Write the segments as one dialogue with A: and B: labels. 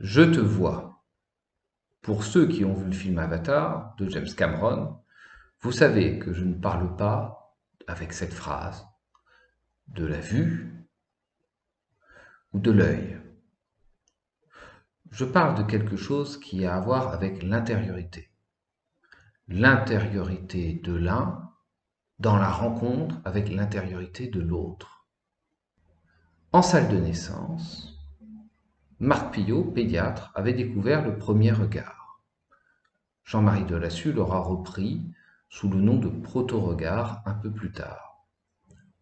A: Je te vois. Pour ceux qui ont vu le film Avatar de James Cameron, vous savez que je ne parle pas, avec cette phrase, de la vue ou de l'œil. Je parle de quelque chose qui a à voir avec l'intériorité. L'intériorité de l'un dans la rencontre avec l'intériorité de l'autre. En salle de naissance, Marc Pillot, pédiatre, avait découvert le premier regard. Jean-Marie Delassus l'aura repris sous le nom de proto-regard un peu plus tard.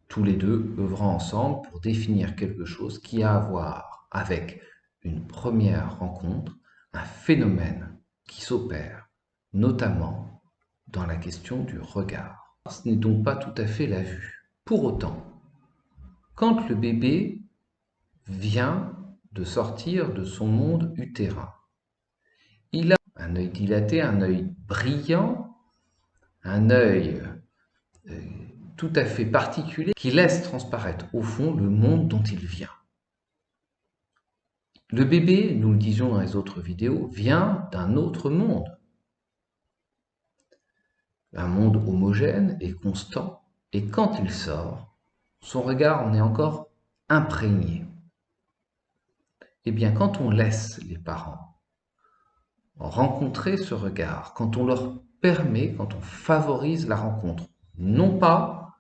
A: Tous les deux œuvrant ensemble pour définir quelque chose qui a à voir avec une première rencontre, un phénomène qui s'opère, notamment dans la question du regard. Ce n'est donc pas tout à fait la vue. Pour autant, quand le bébé vient de sortir de son monde utérin, il a un œil dilaté, un œil brillant, un œil tout à fait particulier qui laisse transparaître au fond le monde dont il vient. Le bébé, nous le disions dans les autres vidéos, vient d'un autre monde. Un monde homogène et constant, et quand il sort, son regard en est encore imprégné. Eh bien, quand on laisse les parents rencontrer ce regard, quand on leur permet, quand on favorise la rencontre, non pas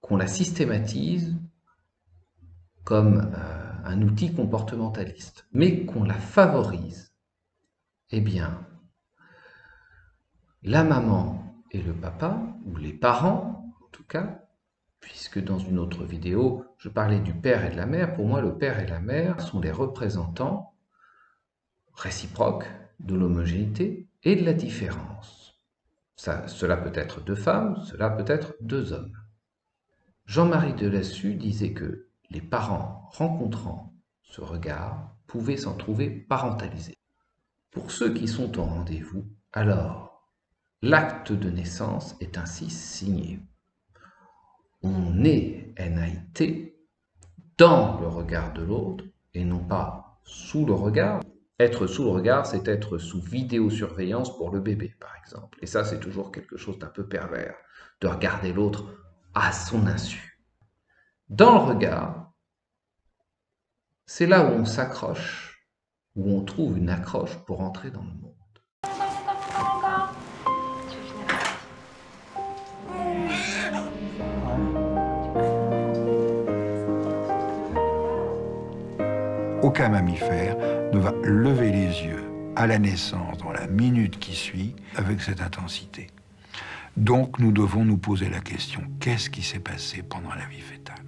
A: qu'on la systématise comme un outil comportementaliste, mais qu'on la favorise, eh bien, la maman et le papa, ou les parents en tout cas, puisque dans une autre vidéo, je parlais du père et de la mère, pour moi le père et la mère sont les représentants réciproques de l'homogénéité et de la différence. Cela peut être deux femmes, cela peut être deux hommes. Jean-Marie Delassus disait que les parents rencontrant ce regard pouvaient s'en trouver parentalisés. Pour ceux qui sont au rendez-vous, alors, l'acte de naissance est ainsi signé. On est NAIT dans le regard de l'autre et non pas sous le regard. Être sous le regard, c'est être sous vidéosurveillance pour le bébé, par exemple. Et ça, c'est toujours quelque chose d'un peu pervers, de regarder l'autre à son insu. Dans le regard, c'est là où on s'accroche, où on trouve une accroche pour entrer dans le monde.
B: Aucun mammifère ne va lever les yeux à la naissance, dans la minute qui suit, avec cette intensité. Donc nous devons nous poser la question, qu'est-ce qui s'est passé pendant la vie fœtale ?